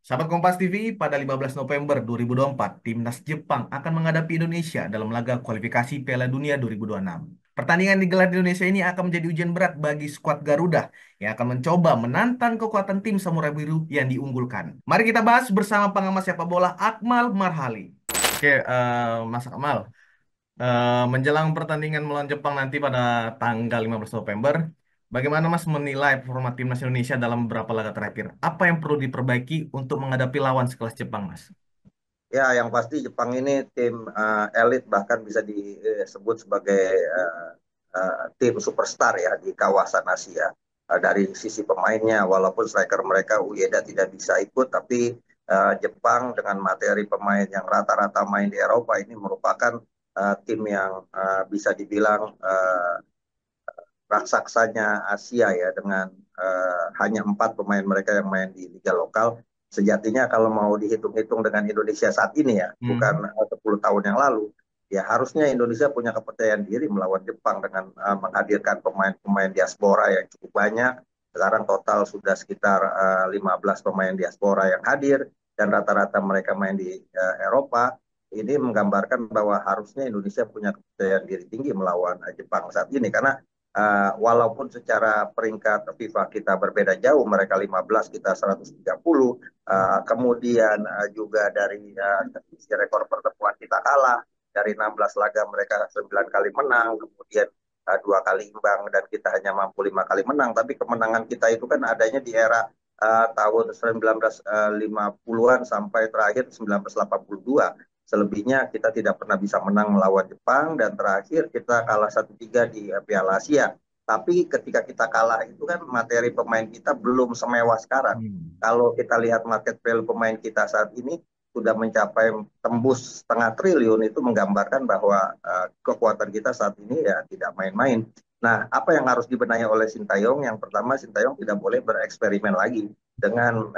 Sahabat Kompas TV, pada 15 November 2024, Timnas Jepang akan menghadapi Indonesia dalam laga kualifikasi Piala Dunia 2026. Pertandingan digelar di Indonesia ini akan menjadi ujian berat bagi skuad Garuda yang akan mencoba menantang kekuatan tim Samurai Biru yang diunggulkan. Mari kita bahas bersama pengamat sepak bola Akmal Marhali. Oke, Mas Akmal, menjelang pertandingan melawan Jepang nanti pada tanggal 15 November, bagaimana Mas menilai performa timnas Indonesia dalam beberapa laga terakhir? Apa yang perlu diperbaiki untuk menghadapi lawan sekelas Jepang, Mas? Ya, yang pasti Jepang ini tim elit, bahkan bisa disebut sebagai tim superstar ya di kawasan Asia. Dari sisi pemainnya, walaupun striker mereka Ueda tidak bisa ikut, tapi Jepang dengan materi pemain yang rata-rata main di Eropa ini merupakan tim yang bisa dibilang raksaksanya Asia ya, dengan hanya 4 pemain mereka yang main di liga lokal. Sejatinya kalau mau dihitung-hitung dengan Indonesia saat ini ya, Hmm. bukan 10 tahun yang lalu, ya harusnya Indonesia punya kepercayaan diri melawan Jepang dengan menghadirkan pemain-pemain diaspora yang cukup banyak. Sekarang total sudah sekitar 15 pemain diaspora yang hadir, dan rata-rata mereka main di Eropa. Ini menggambarkan bahwa harusnya Indonesia punya kepercayaan diri tinggi melawan Jepang saat ini, karena walaupun secara peringkat FIFA kita berbeda jauh, mereka 15, kita 130, kemudian juga dari sisi rekor pertemuan kita kalah, dari 16 laga mereka 9 kali menang, kemudian 2 kali imbang, dan kita hanya mampu 5 kali menang. Tapi kemenangan kita itu kan adanya di era tahun 1950-an sampai terakhir 1982. Selebihnya kita tidak pernah bisa menang melawan Jepang, dan terakhir kita kalah 1-3 di Piala Asia. Tapi ketika kita kalah itu kan materi pemain kita belum semewah sekarang. Hmm. Kalau kita lihat market value pemain kita saat ini sudah mencapai tembus setengah triliun, itu menggambarkan bahwa kekuatan kita saat ini ya tidak main-main. Nah, apa yang harus dibenahi oleh Sintayong? Yang pertama, Sintayong tidak boleh bereksperimen lagi dengan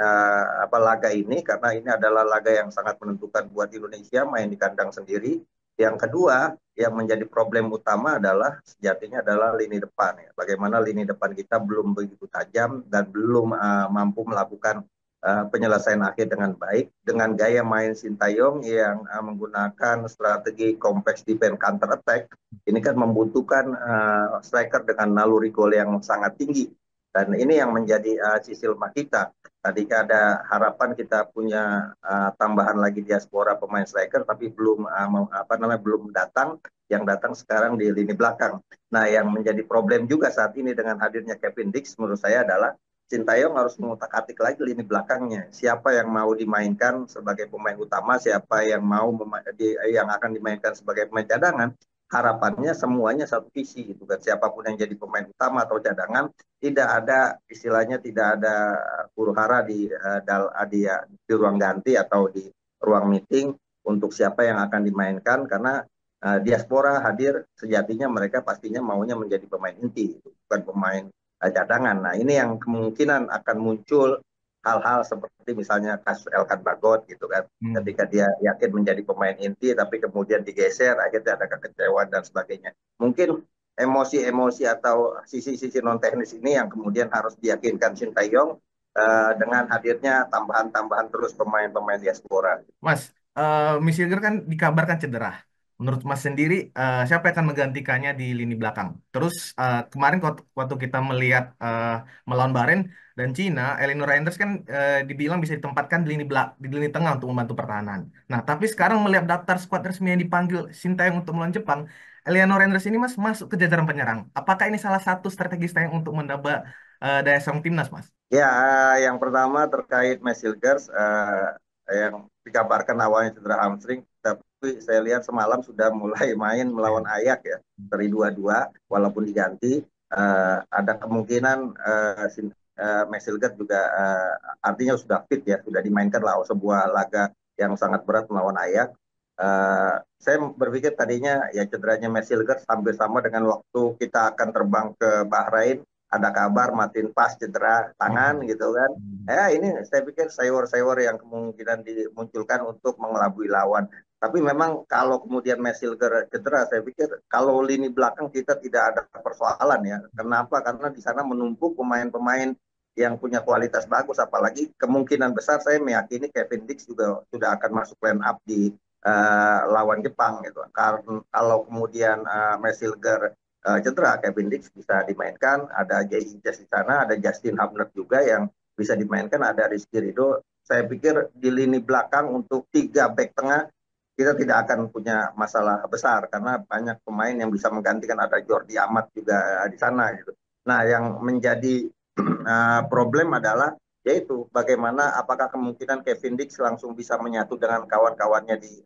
laga ini, karena ini adalah laga yang sangat menentukan buat Indonesia main di kandang sendiri. Yang kedua, yang menjadi problem utama adalah sejatinya adalah lini depan ya. Bagaimana lini depan kita belum begitu tajam dan belum mampu melakukan penyelesaian akhir dengan baik, dengan gaya main Sintayong yang menggunakan strategi kompleks defense counter attack. Ini kan membutuhkan striker dengan naluri gol yang sangat tinggi, dan ini yang menjadi sisi lemah kita. Tadi ada harapan kita punya tambahan lagi diaspora pemain striker, tapi belum belum datang. Yang datang sekarang di lini belakang. Nah, yang menjadi problem juga saat ini dengan hadirnya Kevin Dix menurut saya adalah Sintayong harus mengutak-atik lagi lini belakangnya. Siapa yang mau dimainkan sebagai pemain utama, siapa yang yang akan dimainkan sebagai pemain cadangan. Harapannya semuanya satu visi gitu kan. Siapapun yang jadi pemain utama atau cadangan, tidak ada istilahnya, tidak ada huru hara di ruang ganti atau di ruang meeting untuk siapa yang akan dimainkan, karena diaspora hadir sejatinya mereka pastinya maunya menjadi pemain inti, bukan pemain cadangan. Nah, ini yang kemungkinan akan muncul hal-hal seperti misalnya kasus Elkan Bagot gitu kan, Hmm. ketika dia yakin menjadi pemain inti tapi kemudian digeser, akhirnya ada kekecewaan dan sebagainya. Mungkin emosi-emosi atau sisi-sisi non teknis ini yang kemudian harus diyakinkan Sintayong dengan hadirnya tambahan-tambahan terus pemain-pemain diaspora. Mas, Miss Hilger kan dikabarkan cedera. Menurut Mas sendiri, siapa yang akan menggantikannya di lini belakang? Terus kemarin waktu kita melihat melawan Bahrain dan Cina, Elinor Reinders kan dibilang bisa ditempatkan di lini tengah untuk membantu pertahanan. Nah, tapi sekarang melihat daftar skuad resmi yang dipanggil Sintayong untuk melawan Jepang, Elinor Reinders ini Mas masuk ke jajaran penyerang. Apakah ini salah satu strategi Sintayong untuk menambah daya saing timnas, Mas? Ya, yang pertama terkait Mesilgers yang dikabarkan awalnya cedera hamstring, tapi saya lihat semalam sudah mulai main melawan Ayak ya, dari 2-2 walaupun diganti. Ada kemungkinan Mesilgers juga artinya sudah fit ya, sudah dimainkan lah sebuah laga yang sangat berat melawan Ayak. Saya berpikir tadinya ya cederanya Mesilgers hampir sama dengan waktu kita akan terbang ke Bahrain, ada kabar Martin Pas cedera tangan Hmm. gitu kan. Ini saya pikir sayur-sayur yang kemungkinan dimunculkan untuk mengelabui lawan. Tapi memang kalau kemudian Mesilger cedera, saya pikir kalau lini belakang kita tidak ada persoalan ya. Kenapa? Karena di sana menumpuk pemain-pemain yang punya kualitas bagus, apalagi kemungkinan besar saya meyakini Kevin Dix juga sudah akan masuk line up di lawan Jepang gitu. Karena kalau kemudian Mesilger cedera, Kevin Dix bisa dimainkan, ada Jay Inces di sana, ada Justin Hubner juga yang bisa dimainkan, ada Rizky Ridho. Saya pikir di lini belakang untuk tiga back tengah kita tidak akan punya masalah besar karena banyak pemain yang bisa menggantikan, ada Jordi Amat juga di sana gitu. Nah, yang menjadi problem adalah yaitu bagaimana apakah kemungkinan Kevin Dix langsung bisa menyatu dengan kawan-kawannya di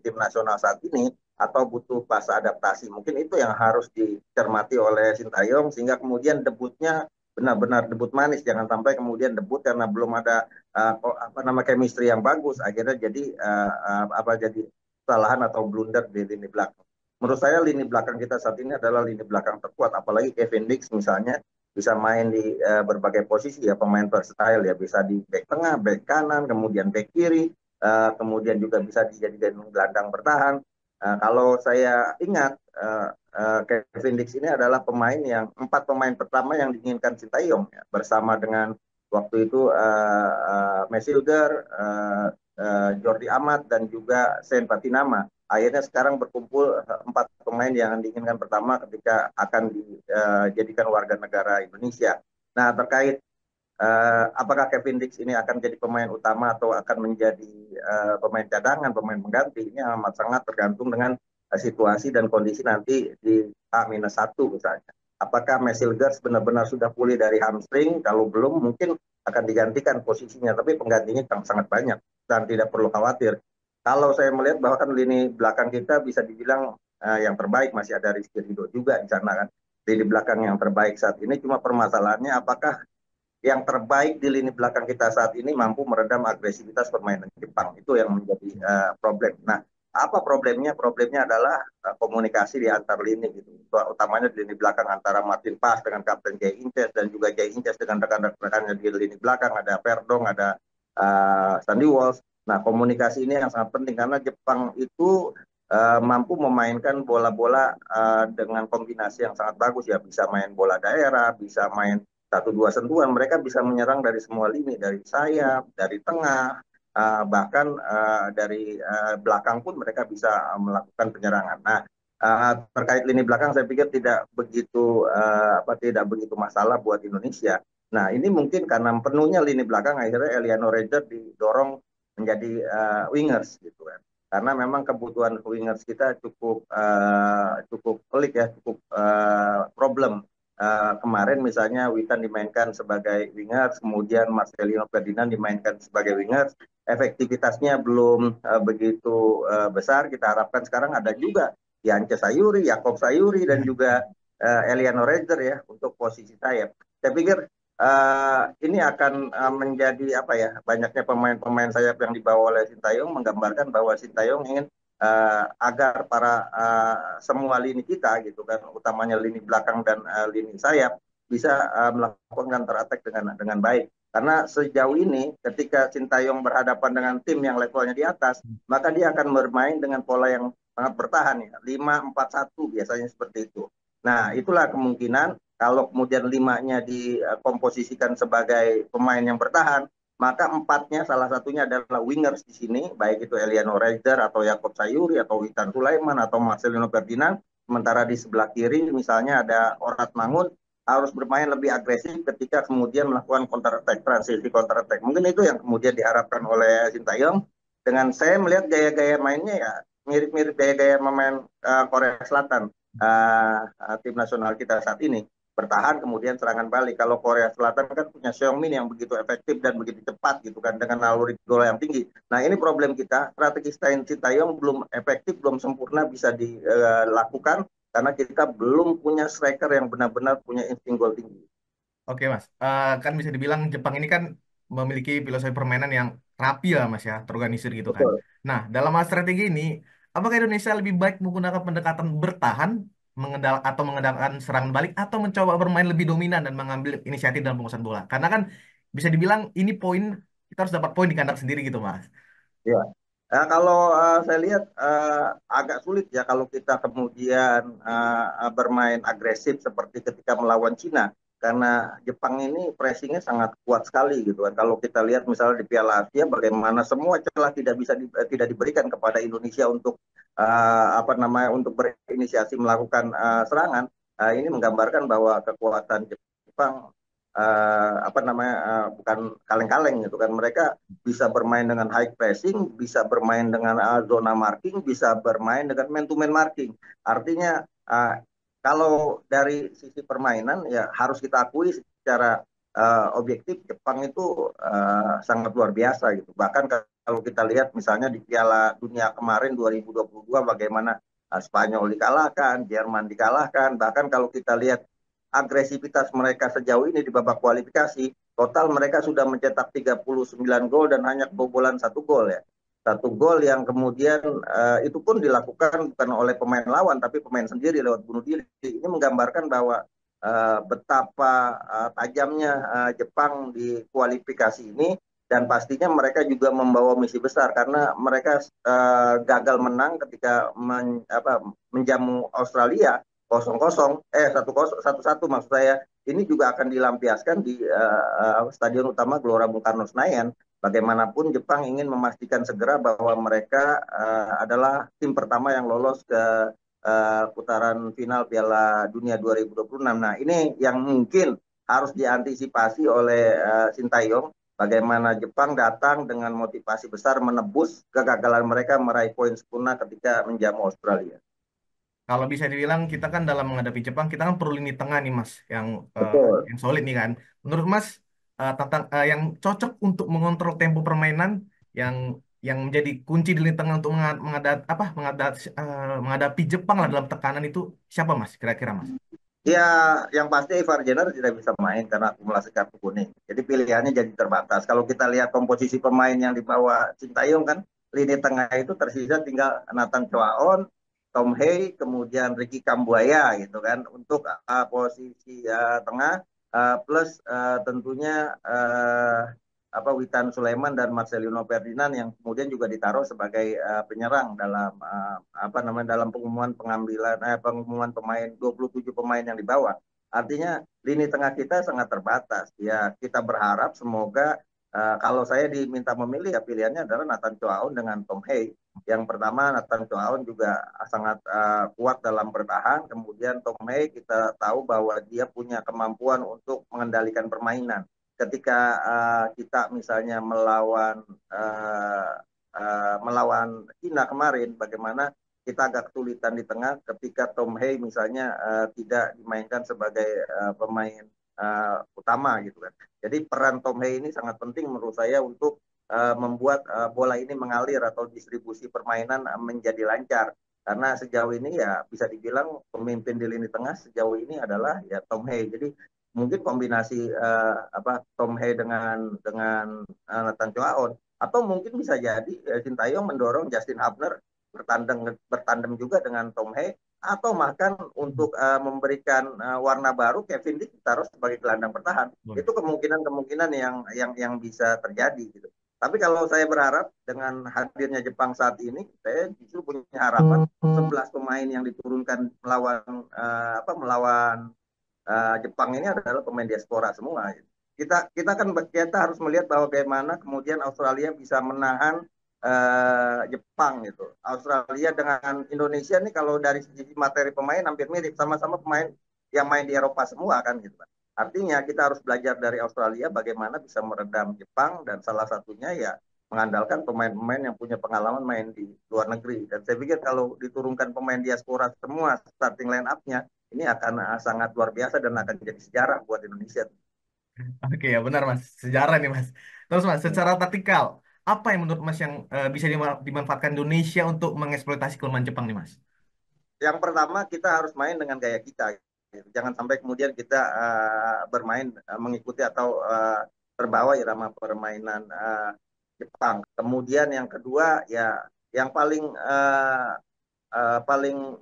tim nasional saat ini atau butuh fase adaptasi. Mungkin itu yang harus dicermati oleh Sintayong sehingga kemudian debutnya benar-benar debut manis, jangan sampai kemudian debut karena belum ada apa nama chemistry yang bagus akhirnya jadi apa jadi kesalahan atau blunder di lini belakang. Menurut saya lini belakang kita saat ini adalah lini belakang terkuat, apalagi Kevin Dix misalnya bisa main di berbagai posisi ya, pemain versatile ya, bisa di back tengah, back kanan, kemudian back kiri, kemudian juga bisa dijadikan gelandang bertahan. Kalau saya ingat Kevin Dix ini adalah pemain yang empat pemain pertama yang diinginkan Sintayong ya, bersama dengan waktu itu Mesilder, Jordi Amat dan juga Sen Patinama. Akhirnya sekarang berkumpul empat pemain yang diinginkan pertama ketika akan dijadikan warga negara Indonesia. Nah, terkait apakah Kevin Dix ini akan jadi pemain utama atau akan menjadi pemain cadangan, pemain pengganti, ini amat sangat tergantung dengan situasi dan kondisi nanti di A-1 misalnya. Apakah Mesilgers benar-benar sudah pulih dari hamstring? Kalau belum, mungkin akan digantikan posisinya, tapi penggantinya sangat banyak dan tidak perlu khawatir. Kalau saya melihat bahwa kan lini belakang kita bisa dibilang yang terbaik, masih ada Rizky Ridho juga di sana kan. Lini belakang yang terbaik saat ini, cuma permasalahannya apakah yang terbaik di lini belakang kita saat ini mampu meredam agresivitas permainan Jepang. Itu yang menjadi problem. Nah, apa problemnya? Problemnya adalah komunikasi di antar lini gitu. Utamanya di lini belakang antara Martin Paes dengan Kapten Jay Inces dan juga Jay Inces dengan rekan-rekannya di lini belakang, ada Perdong, ada Sandy Walsh. Nah, komunikasi ini yang sangat penting karena Jepang itu mampu memainkan bola-bola dengan kombinasi yang sangat bagus ya, bisa main bola daerah, bisa main satu dua sentuhan, mereka bisa menyerang dari semua lini, dari sayap, dari tengah, bahkan dari belakang pun mereka bisa melakukan penyerangan. Nah, terkait lini belakang saya pikir tidak begitu masalah buat Indonesia. Nah, ini mungkin karena penuhnya lini belakang akhirnya Eliano Ranger didorong menjadi wingers gitu kan. Karena memang kebutuhan wingers kita cukup pelik ya, cukup problem. Kemarin misalnya Witan dimainkan sebagai winger, kemudian Marcelino Ferdinand dimainkan sebagai winger, efektivitasnya belum begitu besar. Kita harapkan sekarang ada juga Yance Sayuri, Yakob Sayuri, dan juga Eliano Rezer ya untuk posisi sayap. Saya pikir ini akan menjadi apa ya, banyaknya pemain-pemain sayap yang dibawa oleh Sintayong menggambarkan bahwa Sintayong ingin agar para semua lini kita gitu kan, utamanya lini belakang dan lini sayap bisa melakukan counter attack dengan baik. Karena sejauh ini ketika Sintayong berhadapan dengan tim yang levelnya di atas, maka dia akan bermain dengan pola yang sangat bertahan ya, 5-4-1 biasanya seperti itu. Nah, itulah kemungkinan kalau kemudian limanya dikomposisikan sebagai pemain yang bertahan, maka empatnya salah satunya adalah wingers di sini, baik itu Eliano Reiser atau Yakob Sayuri atau Witan Sulaiman atau Marcelino Ferdinand. Sementara di sebelah kiri misalnya ada Orat Mangun, harus bermain lebih agresif ketika kemudian melakukan counter attack, transisi counter attack. Mungkin itu yang kemudian diharapkan oleh Sintayong. Dengan saya melihat gaya-gaya mainnya ya mirip-mirip gaya-gaya pemain Korea Selatan, tim nasional kita saat ini, bertahan kemudian serangan balik. Kalau Korea Selatan kan punya Seong-min yang begitu efektif dan begitu cepat gitu kan dengan naluri gol yang tinggi. Nah, ini problem kita, strategi Sintayong belum efektif, belum sempurna bisa dilakukan karena kita belum punya striker yang benar-benar punya insting gol tinggi. Oke Mas, kan bisa dibilang Jepang ini kan memiliki filosofi permainan yang rapi lah Mas ya, terorganisir gitu kan. Betul. Nah, dalam hal strategi ini, apakah Indonesia lebih baik menggunakan pendekatan bertahan, atau mengandalkan serangan balik, atau mencoba bermain lebih dominan dan mengambil inisiatif dalam penguasaan bola? Karena kan bisa dibilang ini poin, kita harus dapat poin di kandang sendiri gitu Mas. Ya. Nah, kalau saya lihat agak sulit ya kalau kita kemudian bermain agresif seperti ketika melawan Cina. karena Jepang ini pressingnya sangat kuat sekali gitu kan. Kalau kita lihat misalnya di Piala Asia, bagaimana semua celah tidak diberikan kepada Indonesia untuk apa namanya untuk berinisiasi melakukan serangan. Ini menggambarkan bahwa kekuatan Jepang apa namanya bukan kaleng-kaleng gitu kan. Mereka bisa bermain dengan high pressing, bisa bermain dengan zona marking, bisa bermain dengan man to man marking. Artinya kalau dari sisi permainan ya harus kita akui secara objektif Jepang itu sangat luar biasa gitu. Bahkan kalau kita lihat misalnya di Piala Dunia kemarin 2022 bagaimana Spanyol dikalahkan, Jerman dikalahkan, bahkan kalau kita lihat agresivitas mereka sejauh ini di babak kualifikasi, total mereka sudah mencetak 39 gol dan hanya kebobolan satu gol ya. Satu gol yang kemudian itu pun dilakukan bukan oleh pemain lawan tapi pemain sendiri lewat bunuh diri. Ini menggambarkan bahwa betapa tajamnya Jepang di kualifikasi ini dan pastinya mereka juga membawa misi besar karena mereka gagal menang ketika menjamu Australia 0-0 1-1 maksud saya ini juga akan dilampiaskan di Stadion Utama Gelora Bung Karno Senayan. Bagaimanapun Jepang ingin memastikan segera bahwa mereka adalah tim pertama yang lolos ke putaran final Piala Dunia 2026. Nah, ini yang mungkin harus diantisipasi oleh Sintayong. Bagaimana Jepang datang dengan motivasi besar menebus kegagalan mereka meraih poin sempurna ketika menjamu Australia. Kalau bisa dibilang kita kan dalam menghadapi Jepang, kita kan perlu lini tengah nih Mas, Betul. yang solid nih kan. Menurut Mas, yang cocok untuk mengontrol tempo permainan, yang yang menjadi kunci di lini tengah untuk menghadapi Jepang lah dalam tekanan itu siapa Mas? Kira-kira Mas? Ya, yang pasti Ivar Jenner tidak bisa main karena akumulasi kartu kuning. Jadi pilihannya jadi terbatas. Kalau kita lihat komposisi pemain yang dibawa Sintayong kan, lini tengah itu tersisa tinggal Nathan Choaon, Tom Hey, kemudian Ricky Kambuaya gitu kan. Untuk posisi tengah plus tentunya Witan Sulaiman dan Marcelino Ferdinand yang kemudian juga ditaruh sebagai penyerang dalam dalam pengumuman pemain 27 pemain yang dibawa. Artinya lini tengah kita sangat terbatas. Ya kita berharap semoga kalau saya diminta memilih ya pilihannya adalah Nathan Choaon dengan Tom Hey. Yang pertama Nathan Choaon juga sangat kuat dalam bertahan. Kemudian Tom Hey kita tahu bahwa dia punya kemampuan untuk mengendalikan permainan ketika kita misalnya melawan China kemarin, bagaimana kita agak kesulitan di tengah ketika Tom Hey misalnya tidak dimainkan sebagai pemain utama gitu kan. Jadi peran Tom Hey ini sangat penting menurut saya untuk membuat bola ini mengalir atau distribusi permainan menjadi lancar. Karena sejauh ini ya bisa dibilang pemimpin di lini tengah sejauh ini adalah ya Tom Hey. Jadi mungkin kombinasi Tom Hay Nathan Choaon atau mungkin bisa jadi Sintayong mendorong Justin Hubner bertandem juga dengan Tom Hay atau bahkan untuk memberikan warna baru Kevin Lee ditaruh sebagai gelandang bertahan. Boleh. Itu kemungkinan yang bisa terjadi gitu. Tapi kalau saya berharap dengan hadirnya Jepang saat ini, saya justru punya harapan 11 pemain yang diturunkan melawan Jepang ini adalah pemain diaspora semua. Kita harus melihat bahwa bagaimana kemudian Australia bisa menahan Jepang gitu. Australia dengan Indonesia nih kalau dari sisi materi pemain hampir mirip, sama-sama pemain yang main di Eropa semua kan gitu. Artinya kita harus belajar dari Australia bagaimana bisa meredam Jepang dan salah satunya ya mengandalkan pemain-pemain yang punya pengalaman main di luar negeri. Dan saya pikir kalau diturunkan pemain diaspora semua starting line up-nya ini akan sangat luar biasa dan akan jadi sejarah buat Indonesia. Oke ya benar Mas, sejarah nih Mas. Terus Mas, Hmm. secara taktikal, apa yang menurut Mas yang bisa dimanfaatkan Indonesia untuk mengeksploitasi kelemahan Jepang nih Mas? Yang pertama kita harus main dengan gaya kita. Gitu. Jangan sampai kemudian kita bermain mengikuti atau terbawa irama permainan Jepang. Kemudian yang kedua ya yang paling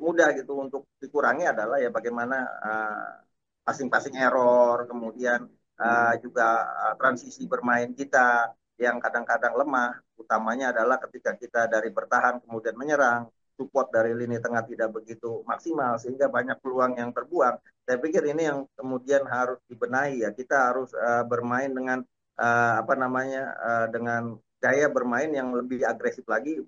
mudah gitu untuk dikurangi adalah ya bagaimana passing-passing error, kemudian juga transisi bermain kita yang kadang-kadang lemah, utamanya adalah ketika kita dari bertahan kemudian menyerang, support dari lini tengah tidak begitu maksimal sehingga banyak peluang yang terbuang. Saya pikir ini yang kemudian harus dibenahi ya. Kita harus bermain dengan apa namanya dengan gaya bermain yang lebih agresif lagi,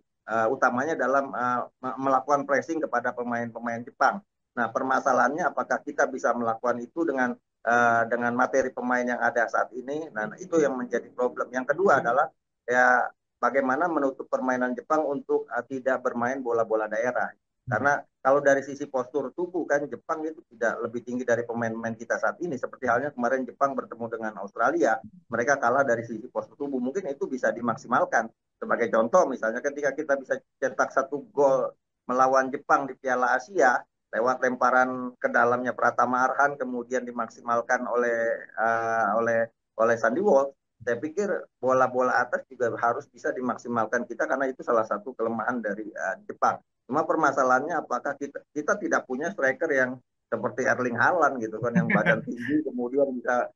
utamanya dalam melakukan pressing kepada pemain-pemain Jepang. Nah, permasalahannya apakah kita bisa melakukan itu dengan materi pemain yang ada saat ini. Nah, itu yang menjadi problem. Yang kedua adalah ya bagaimana menutup permainan Jepang untuk tidak bermain bola-bola daerah. Karena kalau dari sisi postur tubuh kan Jepang itu tidak lebih tinggi dari pemain-pemain kita saat ini. Seperti halnya kemarin Jepang bertemu dengan Australia, mereka kalah dari sisi postur tubuh. Mungkin itu bisa dimaksimalkan. Sebagai contoh misalnya ketika kita bisa cetak 1 gol melawan Jepang di Piala Asia lewat lemparan ke dalamnya Pratama Arhan kemudian dimaksimalkan oleh Sandy Walsh. Saya pikir bola-bola atas juga harus bisa dimaksimalkan kita karena itu salah satu kelemahan dari Jepang. Cuma permasalahannya apakah kita tidak punya striker yang seperti Erling Haaland gitu kan yang badan tinggi kemudian bisa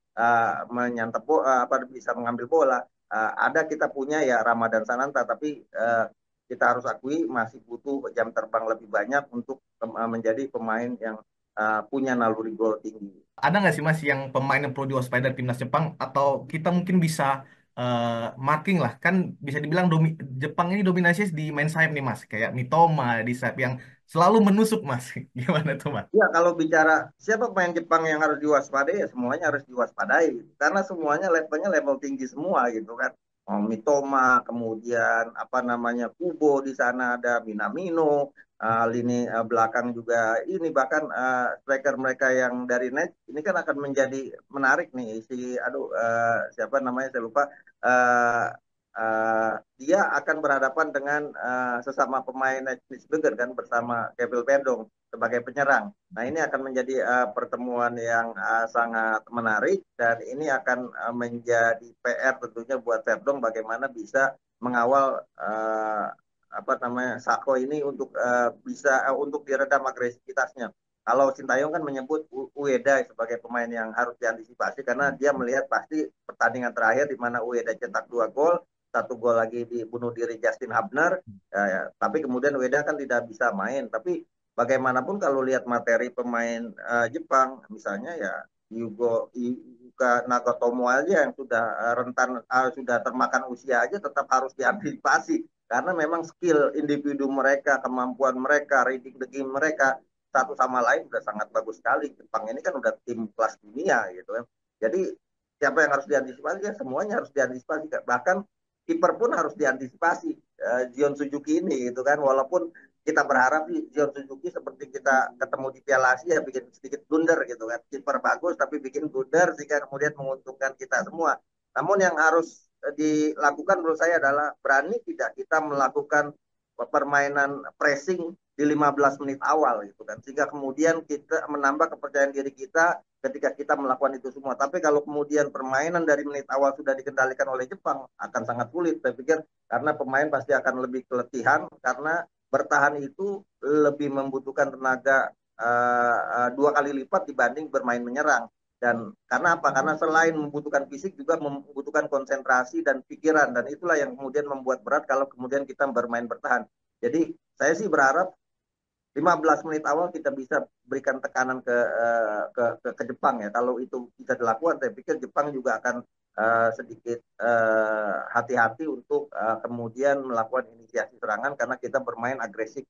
menyantap apa bisa mengambil bola. Ada kita punya ya Ramadan Sananta tapi kita harus akui masih butuh jam terbang lebih banyak untuk menjadi pemain yang punya naluri gol tinggi. Ada nggak sih Mas yang pemain yang perlu diwaspadai timnas Jepang atau kita mungkin bisa eh, marking lah kan bisa dibilang Jepang ini dominasi di main sayap nih Mas kayak Mitoma di sayap yang selalu menusuk Mas. Gimana tuh Mas? Ya, kalau bicara siapa pemain Jepang yang harus diwaspadai, ya semuanya harus diwaspadai. Karena semuanya levelnya level tinggi semua gitu kan. Oh, Mitoma, kemudian apa namanya Kubo di sana ada Minamino, lini belakang juga ini bahkan striker mereka yang dari net ini kan akan menjadi menarik nih si aduh siapa namanya saya lupa uh, dia akan berhadapan dengan sesama pemain Leipzig kan bersama Kevin Perdong sebagai penyerang. Nah, ini akan menjadi pertemuan yang sangat menarik dan ini akan menjadi PR tentunya buat Verdong bagaimana bisa mengawal apa namanya Sako ini untuk bisa untuk diredam agresivitasnya. Kalau Sintayong kan menyebut Ueda sebagai pemain yang harus diantisipasi karena dia melihat pasti pertandingan terakhir di mana Ueda cetak 2 gol, 1 gol lagi dibunuh diri Justin Hubner, ya, tapi kemudian Ueda kan tidak bisa main. Tapi bagaimanapun kalau lihat materi pemain Jepang, misalnya ya Yuka Nagatomo aja yang sudah rentan sudah termakan usia aja tetap harus diantisipasi karena memang skill individu mereka, kemampuan mereka, reading the game mereka satu sama lain sudah sangat bagus sekali. Jepang ini kan udah tim kelas dunia gitu kan. Jadi siapa yang harus diantisipasi ya semuanya harus diantisipasi. Bahkan kiper pun harus diantisipasi. Zion Suzuki ini gitu kan walaupun kita berharap Zion Suzuki seperti kita ketemu di Piala Asia bikin sedikit blunder gitu kan. Kiper bagus tapi bikin blunder sehingga kemudian menguntungkan kita semua. Namun yang harus dilakukan menurut saya adalah berani tidak kita melakukan permainan pressing di 15 menit awal gitu kan sehingga kemudian kita menambah kepercayaan diri kita ketika kita melakukan itu semua. Tapi kalau kemudian permainan dari menit awal sudah dikendalikan oleh Jepang akan sangat sulit saya pikir karena pemain pasti akan lebih keletihan karena bertahan itu lebih membutuhkan tenaga 2 kali lipat dibanding bermain menyerang. Dan karena apa? Karena selain membutuhkan fisik juga membutuhkan konsentrasi dan pikiran dan itulah yang kemudian membuat berat kalau kemudian kita bermain bertahan. Jadi saya sih berharap 15 menit awal kita bisa berikan tekanan ke Jepang ya. Kalau itu bisa dilakukan, saya pikir Jepang juga akan sedikit hati-hati untuk kemudian melakukan inisiasi serangan karena kita bermain agresif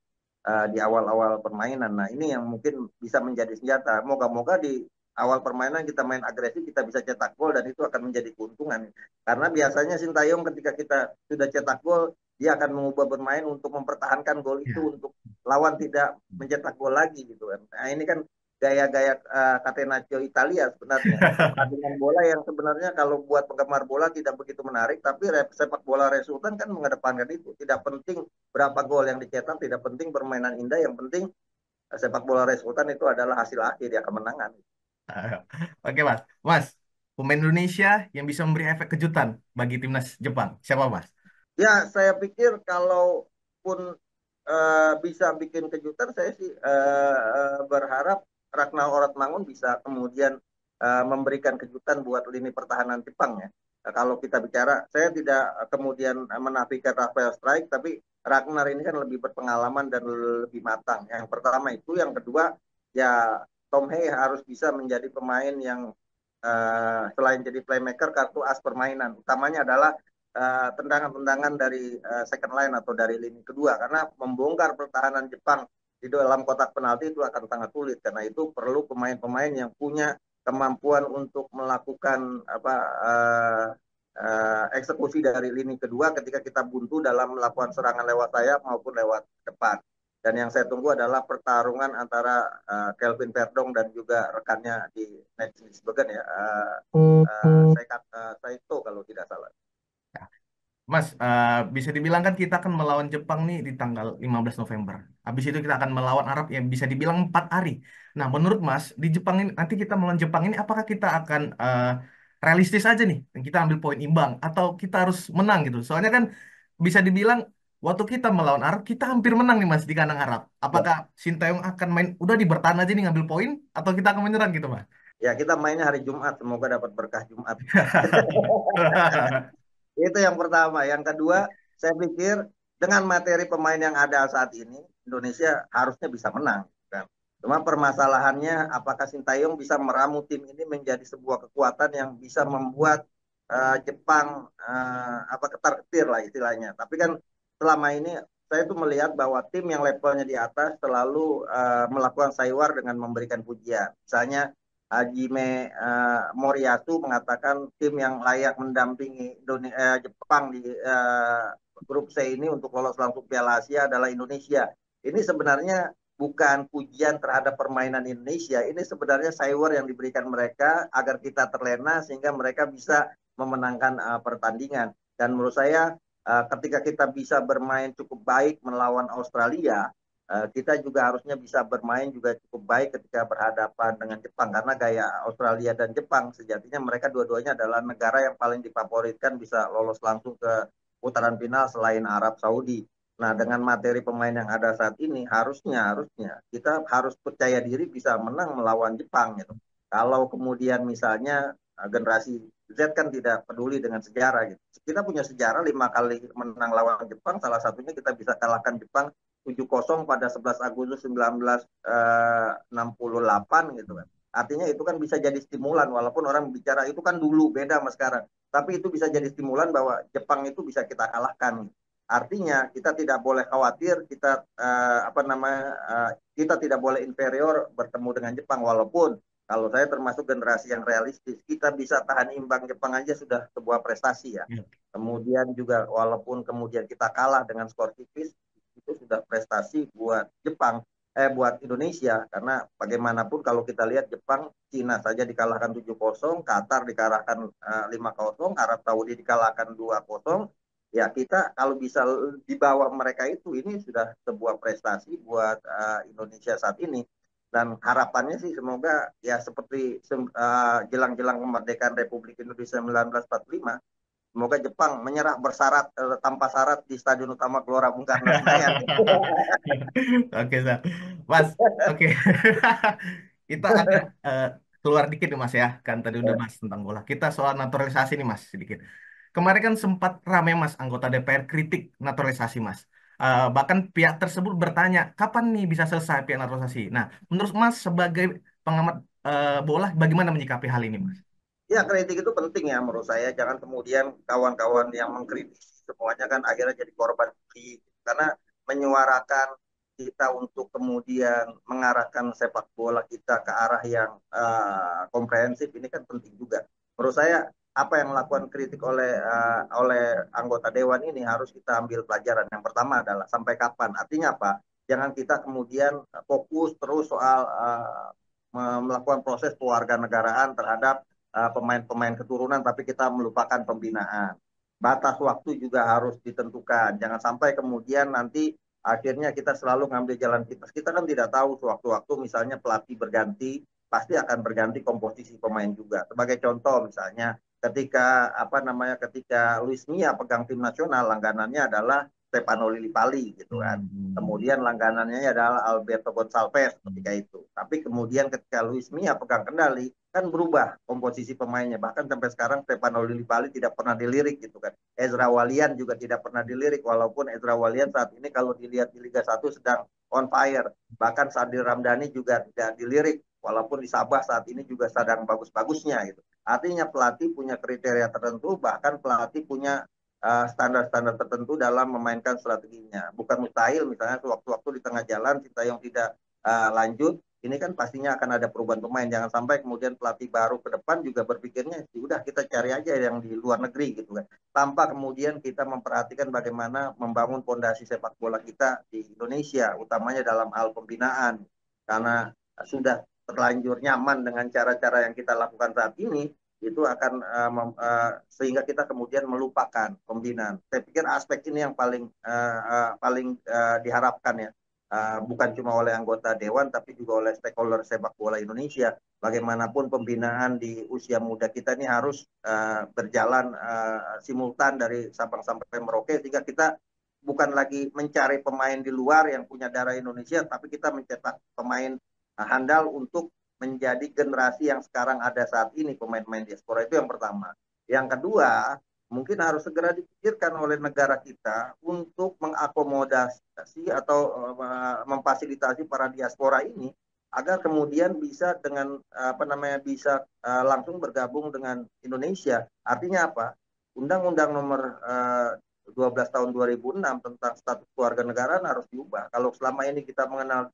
di awal-awal permainan. Nah, ini yang mungkin bisa menjadi senjata. Moga-moga di awal permainan kita main agresif, kita bisa cetak gol dan itu akan menjadi keuntungan. Karena biasanya Sintayong ketika kita sudah cetak gol, dia akan mengubah bermain untuk mempertahankan gol itu Ya. untuk lawan tidak mencetak gol lagi gitu kan. Nah, ini kan gaya-gaya Catenaccio Italia sebenarnya. Pertandingan bola yang sebenarnya kalau buat penggemar bola tidak begitu menarik, tapi sepak bola resultan kan mengedepankan itu. Tidak penting berapa gol yang dicetak, tidak penting permainan indah, yang penting sepak bola resultan itu adalah hasil akhir ya kemenangan. Oke Mas. Mas, pemain Indonesia yang bisa memberi efek kejutan bagi timnas Jepang. Siapa Mas? Ya, saya pikir kalaupun bisa bikin kejutan, saya sih berharap Ragnar Orotmangun bisa kemudian memberikan kejutan buat lini pertahanan Jepang ya. kalau kita bicara, saya tidak kemudian menafikan Rafael Strike, tapi Ragnar ini kan lebih berpengalaman dan lebih matang. Yang pertama itu, yang kedua ya Tom Hay harus bisa menjadi pemain yang selain jadi playmaker, kartu as permainan. Utamanya adalah tendangan-tendangan dari second line atau dari lini kedua, karena membongkar pertahanan Jepang di dalam kotak penalti itu akan sangat sulit, karena itu perlu pemain-pemain yang punya kemampuan untuk melakukan eksekusi dari lini kedua ketika kita buntu dalam melakukan serangan lewat sayap maupun lewat depan. Dan yang saya tunggu adalah pertarungan antara Kelvin Verdong dan juga rekannya di Netsburgen ya, Saito kalau tidak salah. Mas, bisa dibilang kan kita akan melawan Jepang nih di tanggal 15 November. Habis itu kita akan melawan Arab yang bisa dibilang 4 hari. Nah, menurut Mas, di Jepang ini nanti kita melawan Jepang ini apakah kita akan realistis aja nih, kita ambil poin imbang atau kita harus menang gitu? Soalnya kan bisa dibilang waktu kita melawan Arab kita hampir menang nih Mas di kandang Arab. Ya, Apakah Sintayong akan main udah di bertahan aja nih ngambil poin atau kita akan menyerang gitu Mas? ya kita mainnya hari Jumat, semoga dapat berkah Jumat. Itu yang pertama. Yang kedua, saya pikir dengan materi pemain yang ada saat ini, Indonesia harusnya bisa menang. Kan? Cuma permasalahannya, apakah Sintayong bisa meramu tim ini menjadi sebuah kekuatan yang bisa membuat Jepang apa ketar-ketir lah istilahnya. Tapi kan selama ini saya tuh melihat bahwa tim yang levelnya di atas selalu melakukan saywar dengan memberikan pujian. Misalnya Hajime Moriyasu mengatakan tim yang layak mendampingi Jepang di grup C ini untuk lolos langsung Piala Asia adalah Indonesia. Ini sebenarnya bukan pujian terhadap permainan Indonesia, ini sebenarnya saywar yang diberikan mereka agar kita terlena sehingga mereka bisa memenangkan pertandingan. Dan menurut saya ketika kita bisa bermain cukup baik melawan Australia, kita juga harusnya bisa bermain juga cukup baik ketika berhadapan dengan Jepang, karena gaya Australia dan Jepang sejatinya mereka dua-duanya adalah negara yang paling difavoritkan bisa lolos langsung ke putaran final selain Arab Saudi. Nah, dengan materi pemain yang ada saat ini harusnya kita harus percaya diri bisa menang melawan Jepang gitu. Kalau kemudian misalnya generasi Z kan tidak peduli dengan sejarah gitu. Kita punya sejarah 5 kali menang lawan Jepang, salah satunya kita bisa kalahkan Jepang 7-0 pada 11 Agustus 1968 gitu kan. Artinya itu kan bisa jadi stimulan, walaupun orang bicara itu kan dulu beda sama sekarang. Tapi itu bisa jadi stimulan bahwa Jepang itu bisa kita kalahkan. Artinya kita tidak boleh khawatir, kita kita tidak boleh inferior bertemu dengan Jepang, walaupun kalau saya termasuk generasi yang realistis, kita bisa tahan imbang Jepang aja sudah sebuah prestasi ya. Ya. Kemudian juga walaupun kemudian kita kalah dengan skor tipis, itu sudah prestasi buat Jepang, buat Indonesia, karena bagaimanapun kalau kita lihat Jepang, Cina saja dikalahkan 7-0, Qatar dikalahkan 5-0, Arab Saudi dikalahkan 2-0. Ya kita kalau bisa di bawah mereka itu, ini sudah sebuah prestasi buat Indonesia saat ini. Dan harapannya sih semoga ya seperti jelang-jelang kemerdekaan Republik Indonesia 1945, semoga Jepang menyerah bersyarat tanpa syarat di Stadion Utama Gelora Bung Karno Senayan. Oke, Sa. Mas. Oke. Kita agak keluar dikit nih Mas ya. Kan tadi udah Mas tentang bola. Kita soal naturalisasi nih Mas sedikit. Kemarin kan sempat ramai Mas anggota DPR kritik naturalisasi Mas. Bahkan pihak tersebut bertanya kapan nih bisa selesai pihak naturalisasi. Nah, menurut Mas sebagai pengamat bola bagaimana menyikapi hal ini Mas? Ya kritik itu penting ya menurut saya. Jangan kemudian kawan-kawan yang mengkritisi semuanya kan akhirnya jadi korban kritik. Karena menyuarakan kita untuk kemudian mengarahkan sepak bola kita ke arah yang komprehensif ini kan penting juga. Menurut saya apa yang melakukan kritik oleh anggota dewan ini harus kita ambil pelajaran. Yang pertama adalah sampai kapan. Artinya apa? Jangan kita kemudian fokus terus soal melakukan proses kewarganegaraan terhadap pemain-pemain keturunan, tapi kita melupakan pembinaan. Batas waktu juga harus ditentukan. Jangan sampai kemudian nanti akhirnya kita selalu ngambil jalan pintas. Kita kan tidak tahu sewaktu-waktu misalnya pelatih berganti, pasti akan berganti komposisi pemain juga. Sebagai contoh misalnya ketika Luis Mia pegang tim nasional, langganannya adalah Stefano Lillipali gitu kan. Hmm. Kemudian langganannya adalah Alberto Gonçalves ketika Hmm. itu. Tapi kemudian ketika Luis Mia pegang kendali, kan berubah komposisi pemainnya. Bahkan sampai sekarang Stefano Lillipali tidak pernah dilirik gitu kan. Ezra Walian juga tidak pernah dilirik, walaupun Ezra Walian saat ini kalau dilihat di Liga 1 sedang on fire. Bahkan Sadil Ramdhani juga tidak dilirik, walaupun di Sabah saat ini juga sedang bagus-bagusnya gitu. Artinya pelatih punya kriteria tertentu, bahkan pelatih punya standar-standar tertentu dalam memainkan strateginya. Bukan mustahil misalnya sewaktu-waktu di tengah jalan Sintayong tidak lanjut, ini kan pastinya akan ada perubahan pemain. Jangan sampai kemudian pelatih baru ke depan juga berpikirnya, sudah kita cari aja yang di luar negeri gitu kan. Tanpa kemudian kita memperhatikan bagaimana membangun fondasi sepak bola kita di Indonesia, utamanya dalam hal pembinaan. Karena sudah terlanjur nyaman dengan cara-cara yang kita lakukan saat ini, itu akan sehingga kita kemudian melupakan pembinaan. Saya pikir aspek ini yang paling diharapkan ya, bukan cuma oleh anggota dewan tapi juga oleh stakeholder sepak bola Indonesia. Bagaimanapun pembinaan di usia muda kita ini harus berjalan simultan dari Sabang sampai Merauke, sehingga kita bukan lagi mencari pemain di luar yang punya darah Indonesia, tapi kita mencetak pemain handal untuk menjadi generasi yang sekarang ada saat ini, pemain-pemain diaspora. Itu yang pertama. Yang kedua, mungkin harus segera dipikirkan oleh negara kita untuk mengakomodasi atau memfasilitasi para diaspora ini agar kemudian bisa dengan bisa langsung bergabung dengan Indonesia. Artinya apa? Undang-Undang nomor 12 tahun 2006 tentang status keluarga negaraan harus diubah. Kalau selama ini kita mengenal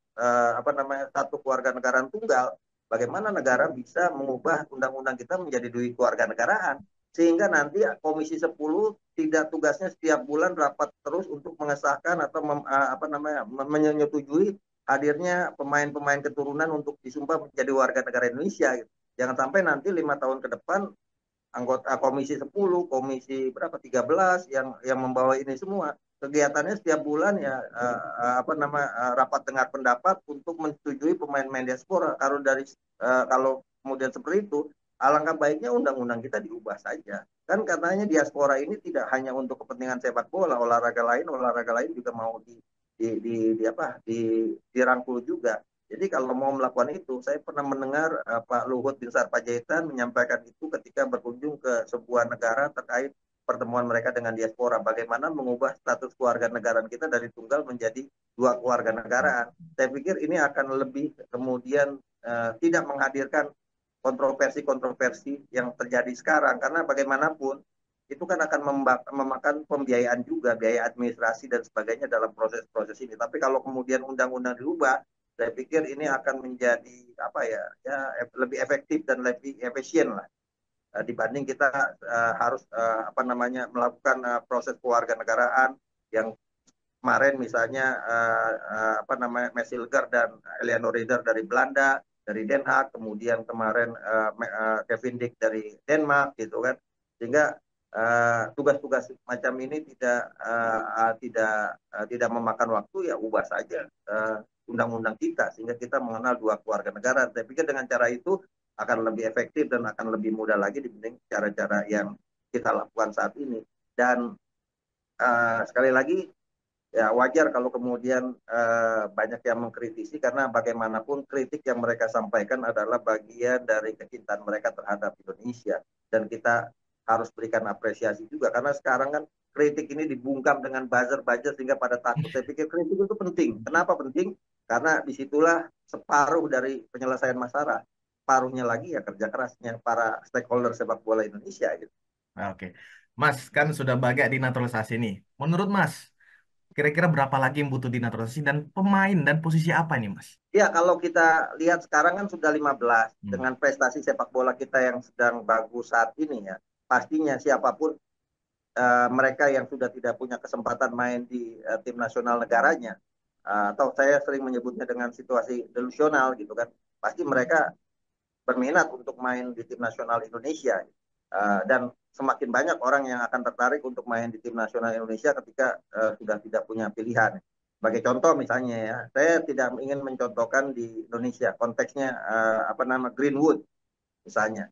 satu keluarga negaraan tunggal, bagaimana negara bisa mengubah undang-undang kita menjadi dui keluarga negaraan, sehingga nanti Komisi 10 tidak tugasnya setiap bulan rapat terus untuk mengesahkan atau menyetujui hadirnya pemain-pemain keturunan untuk disumpah menjadi warga negara Indonesia gitu. Jangan sampai nanti 5 tahun ke depan anggota Komisi 10, Komisi berapa 13 yang membawa ini semua. Kegiatannya setiap bulan ya rapat dengar pendapat untuk menyetujui pemain-pemain diaspora. Kalau kemudian seperti itu, alangkah baiknya undang-undang kita diubah saja. Kan katanya diaspora ini tidak hanya untuk kepentingan sepak bola, olahraga lain juga mau dirangkul juga. Jadi kalau mau melakukan itu, saya pernah mendengar Pak Luhut bin Sarpanjaitan menyampaikan itu ketika berkunjung ke sebuah negara terkait pertemuan mereka dengan diaspora. Bagaimana mengubah status keluarga negaraan kita dari tunggal menjadi dua keluarga negaraan. Saya pikir ini akan lebih kemudian tidak menghadirkan kontroversi-kontroversi yang terjadi sekarang. Karena bagaimanapun itu kan akan memakan pembiayaan juga, biaya administrasi dan sebagainya dalam proses-proses ini. Tapi kalau kemudian undang-undang diubah, saya pikir ini akan menjadi lebih efektif dan lebih efisien lah dibanding kita harus melakukan proses kewarganegaraan yang kemarin misalnya Mesilger dan Eleanor Rieder dari Belanda, dari Den Haag, kemudian kemarin Kevin Dick dari Denmark gitu kan, sehingga tugas-tugas macam ini tidak memakan waktu, ya ubah saja undang-undang kita sehingga kita mengenal dua keluarga negara. Saya pikir dengan cara itu akan lebih efektif dan akan lebih mudah lagi dibanding cara-cara yang kita lakukan saat ini. Dan sekali lagi ya wajar kalau kemudian banyak yang mengkritisi, karena bagaimanapun kritik yang mereka sampaikan adalah bagian dari kecintaan mereka terhadap Indonesia, dan kita harus berikan apresiasi juga, karena sekarang kan kritik ini dibungkam dengan buzzer-buzzer sehingga pada takut. Saya pikir kritik itu penting. Kenapa penting? Karena disitulah separuh dari penyelesaian masalah. Paruhnya lagi ya kerja kerasnya para stakeholder sepak bola Indonesia gitu. Oke, Mas kan sudah banyak dinaturalisasi nih. Menurut Mas, kira-kira berapa lagi yang butuh dinaturalisasi dan pemain dan posisi apa nih, Mas? Ya, kalau kita lihat sekarang kan sudah 15 Hmm. dengan prestasi sepak bola kita yang sedang bagus saat ini ya. Pastinya siapapun mereka yang sudah tidak punya kesempatan main di tim nasional negaranya, atau saya sering menyebutnya dengan situasi delusional gitu kan. Pasti mereka berminat untuk main di tim nasional Indonesia. Dan semakin banyak orang yang akan tertarik untuk main di tim nasional Indonesia ketika sudah tidak punya pilihan. Sebagai contoh misalnya ya, saya tidak ingin mencontohkan di Indonesia, konteksnya Greenwood misalnya.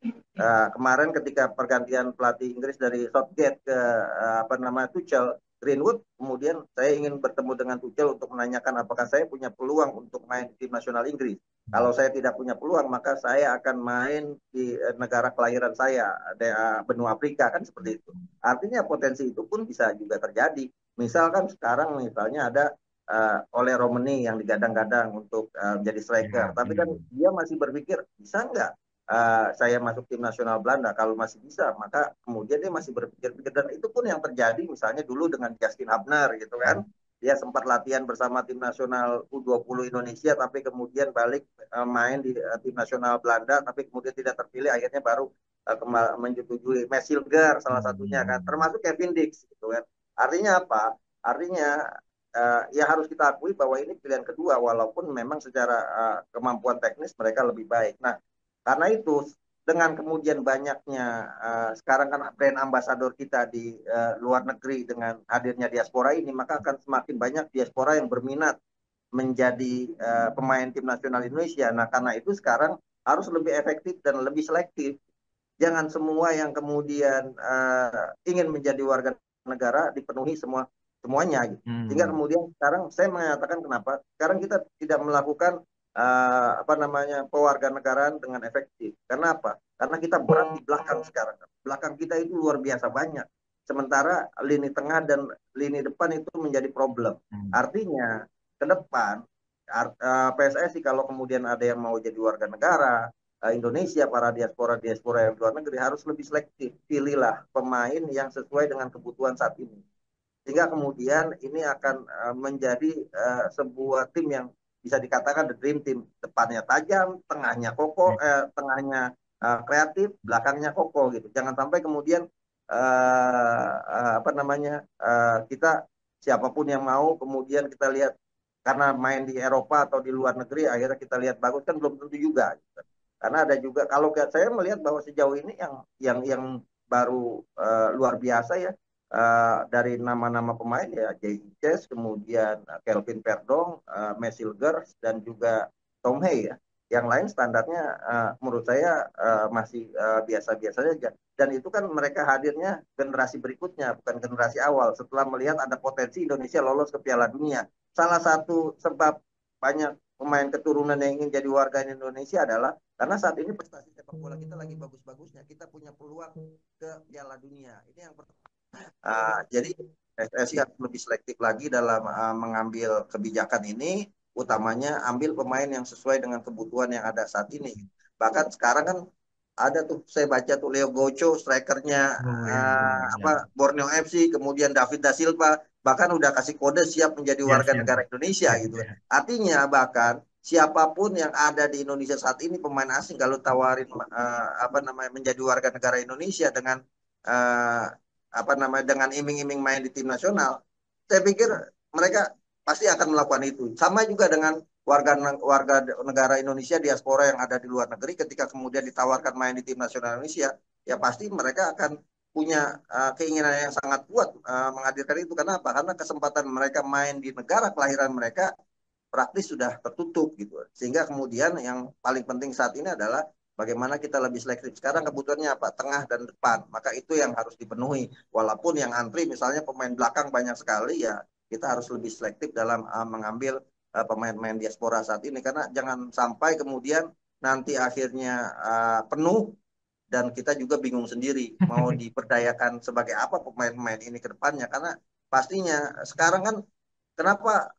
Kemarin ketika pergantian pelatih Inggris dari Southgate ke Tuchel, Greenwood, kemudian saya ingin bertemu dengan Tuchel untuk menanyakan apakah saya punya peluang untuk main di tim nasional Inggris. Kalau saya tidak punya peluang, maka saya akan main di negara kelahiran saya, benua Afrika kan seperti itu. Artinya potensi itu pun bisa juga terjadi. Misalkan sekarang misalnya ada oleh Romani yang digadang-gadang untuk menjadi striker, Ya, tapi kan dia masih berpikir bisa nggak saya masuk tim nasional Belanda? Kalau masih bisa, maka kemudian dia masih berpikir-pikir dan itu pun yang terjadi misalnya dulu dengan Justin Hubner gitu kan. Dia sempat latihan bersama tim nasional U20 Indonesia, tapi kemudian balik main di tim nasional Belanda, tapi kemudian tidak terpilih, akhirnya baru menyetujui Mesilger salah satunya kan, termasuk Kevin Dix gitu kan. Artinya apa? Artinya ya harus kita akui bahwa ini pilihan kedua, walaupun memang secara kemampuan teknis mereka lebih baik. Nah, karena itu dengan kemudian banyaknya sekarang kan brand ambasador kita di luar negeri dengan hadirnya diaspora ini, maka akan semakin banyak diaspora yang berminat menjadi pemain tim nasional Indonesia. Nah, karena itu sekarang harus lebih efektif dan lebih selektif. Jangan semua yang kemudian ingin menjadi warga negara dipenuhi semuanya gitu. Sehingga Hmm. kemudian sekarang saya mengatakan kenapa sekarang kita tidak melakukan apa namanya pewarganegaraan dengan efektif. Karena apa? Karena kita berat di belakang sekarang. Belakang kita itu luar biasa banyak. Sementara lini tengah dan lini depan itu menjadi problem. Hmm. Artinya ke depan PSSI kalau kemudian ada yang mau jadi warga negara Indonesia, para diaspora-diaspora yang di luar negeri harus lebih selektif. Pilihlah pemain yang sesuai dengan kebutuhan saat ini. Sehingga kemudian ini akan menjadi sebuah tim yang bisa dikatakan the dream team. Depannya tajam, tengahnya kokoh, tengahnya kreatif, belakangnya kokoh gitu. Jangan sampai kemudian apa namanya kita siapapun yang mau kemudian kita lihat karena main di Eropa atau di luar negeri akhirnya kita lihat bagus kan belum tentu juga gitu. Karena ada juga kalau saya melihat bahwa sejauh ini yang baru luar biasa ya dari nama-nama pemain ya Jay Chess, kemudian Kelvin Perdong, Mesilger dan juga Tom Hay ya. Yang lain standarnya menurut saya masih biasa-biasa saja. Dan itu kan mereka hadirnya generasi berikutnya, bukan generasi awal. Setelah melihat ada potensi Indonesia lolos ke Piala Dunia. Salah satu sebab banyak pemain keturunan yang ingin jadi warga Indonesia adalah karena saat ini prestasi sepak bola kita lagi bagus-bagusnya. Kita punya peluang ke Piala Dunia. Ini yang pertama. Jadi PSSI harus lebih selektif lagi dalam mengambil kebijakan ini, utamanya ambil pemain yang sesuai dengan kebutuhan yang ada saat ini. Bahkan sekarang kan ada tuh saya baca tuh Leo Gocho, strikernya Oh ya, ya, apa ya. Borneo FC, kemudian David da Silva bahkan udah kasih kode siap menjadi Ya, warga siap. negara Indonesia Ya, gitu. ya. Artinya bahkan siapapun yang ada di Indonesia saat ini pemain asing kalau tawarin apa namanya menjadi warga negara Indonesia dengan uh, apa namanya dengan iming-iming main di tim nasional, saya pikir mereka pasti akan melakukan itu. Sama juga dengan warga negara Indonesia diaspora yang ada di luar negeri ketika kemudian ditawarkan main di tim nasional Indonesia, ya pasti mereka akan punya keinginan yang sangat kuat menghadirkan itu. Karena apa? Karena kesempatan mereka main di negara kelahiran mereka praktis sudah tertutup gitu. Sehingga kemudian yang paling penting saat ini adalah bagaimana kita lebih selektif. Sekarang kebutuhannya apa? Tengah dan depan. Maka itu yang harus dipenuhi. Walaupun yang antri misalnya pemain belakang banyak sekali ya kita harus lebih selektif dalam mengambil pemain-pemain diaspora saat ini. Karena jangan sampai kemudian nanti akhirnya penuh dan kita juga bingung sendiri mau diperdayakan sebagai apa pemain-pemain ini ke depannya karena pastinya sekarang kan kenapa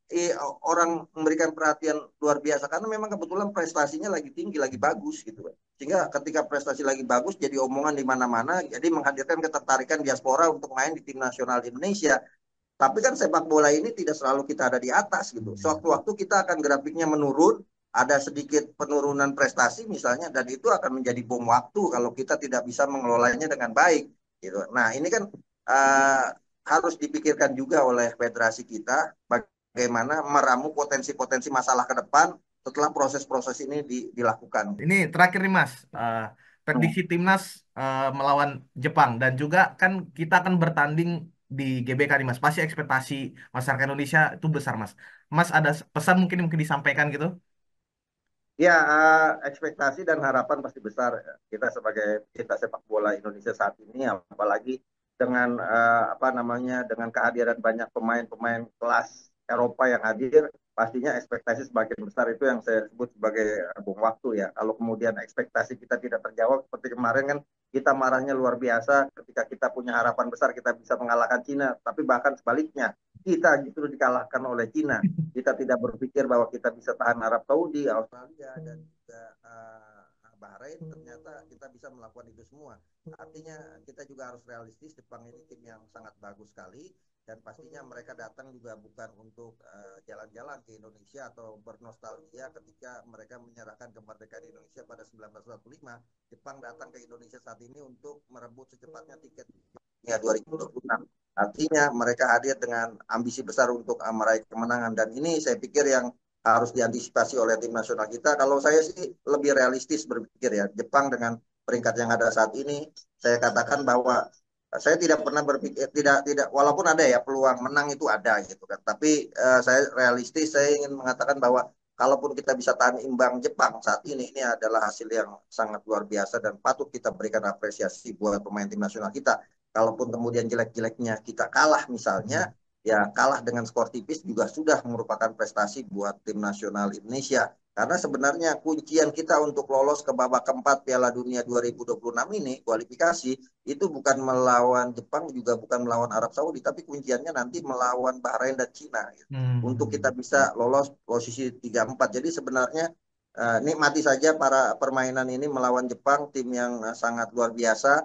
orang memberikan perhatian luar biasa karena memang kebetulan prestasinya lagi tinggi lagi bagus gitu kan sehingga ketika prestasi lagi bagus jadi omongan di mana-mana jadi menghadirkan ketertarikan diaspora untuk main di tim nasional Indonesia tapi kan sepak bola ini tidak selalu kita ada di atas gitu. Sewaktu-waktu kita akan grafiknya menurun, ada sedikit penurunan prestasi misalnya, dan itu akan menjadi bom waktu kalau kita tidak bisa mengelolanya dengan baik. Gitu. Nah ini kan uh, harus dipikirkan juga oleh federasi kita bagaimana meramu potensi-potensi masalah ke depan setelah proses-proses ini dilakukan. Ini terakhir nih Mas, Hmm. prediksi timnas melawan Jepang dan juga kan kita akan bertanding di GBK nih Mas. Pasti ekspektasi masyarakat Indonesia itu besar Mas. Mas ada pesan mungkin disampaikan gitu? Ya, ekspektasi dan harapan pasti besar kita sebagai pecinta sepak bola Indonesia saat ini, apalagi dengan apa namanya dengan kehadiran banyak pemain-pemain kelas Eropa yang hadir, pastinya ekspektasi sebagian besar itu yang saya sebut sebagai bom waktu ya. Kalau kemudian ekspektasi kita tidak terjawab seperti kemarin kan kita marahnya luar biasa ketika kita punya harapan besar kita bisa mengalahkan Cina, tapi bahkan sebaliknya kita justru dikalahkan oleh Cina. Kita tidak berpikir bahwa kita bisa tahan Arab Saudi, Australia dan juga Bahrain, ternyata kita bisa melakukan itu semua. Artinya kita juga harus realistis, Jepang ini tim yang sangat bagus sekali dan pastinya mereka datang juga bukan untuk jalan-jalan ke Indonesia atau bernostalgia ketika mereka menyerahkan kemerdekaan Indonesia pada 1945. Jepang datang ke Indonesia saat ini untuk merebut secepatnya tiket ya 2026. Artinya mereka hadir dengan ambisi besar untuk meraih kemenangan dan ini saya pikir yang harus diantisipasi oleh tim nasional kita. Kalau saya sih lebih realistis berpikir ya, Jepang dengan peringkat yang ada saat ini, saya katakan bahwa saya tidak pernah berpikir tidak walaupun ada ya peluang menang itu ada gitu kan. Tapi saya realistis, saya ingin mengatakan bahwa kalaupun kita bisa tahan imbang Jepang saat ini adalah hasil yang sangat luar biasa dan patut kita berikan apresiasi buat pemain tim nasional kita. Kalaupun kemudian jelek-jeleknya kita kalah misalnya, ya kalah dengan skor tipis juga sudah merupakan prestasi buat tim nasional Indonesia. Karena sebenarnya kuncian kita untuk lolos ke babak keempat Piala Dunia 2026 ini, kualifikasi, itu bukan melawan Jepang, juga bukan melawan Arab Saudi, tapi kunciannya nanti melawan Bahrain dan Cina. Gitu. Untuk kita Hmm. bisa lolos posisi 3-4. Jadi sebenarnya nikmati saja para permainan ini melawan Jepang, tim yang sangat luar biasa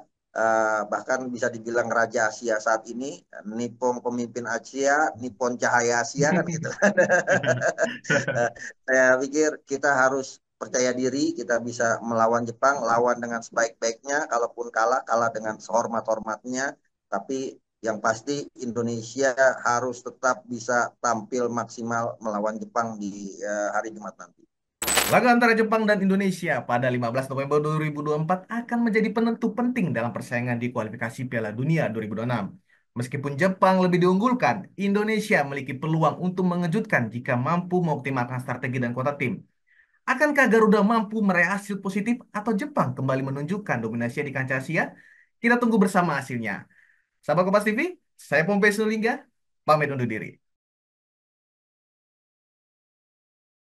bahkan bisa dibilang raja Asia saat ini, Nippon pemimpin Asia, Nippon cahaya Asia kan gitu. Saya pikir kita harus percaya diri, kita bisa melawan Jepang, lawan dengan sebaik-baiknya, kalaupun kalah, kalah dengan sehormat-hormatnya, tapi yang pasti Indonesia harus tetap bisa tampil maksimal melawan Jepang di hari Jumat nanti. Laga antara Jepang dan Indonesia pada 15 November 2024 akan menjadi penentu penting dalam persaingan di kualifikasi Piala Dunia 2026. Meskipun Jepang lebih diunggulkan, Indonesia memiliki peluang untuk mengejutkan jika mampu mengoptimalkan strategi dan kuota tim. Akankah Garuda mampu meraih hasil positif atau Jepang kembali menunjukkan dominasi di kancah Asia? Kita tunggu bersama hasilnya. Sahabat Kompas TV, saya Pompei Sulingga, pamit undur diri.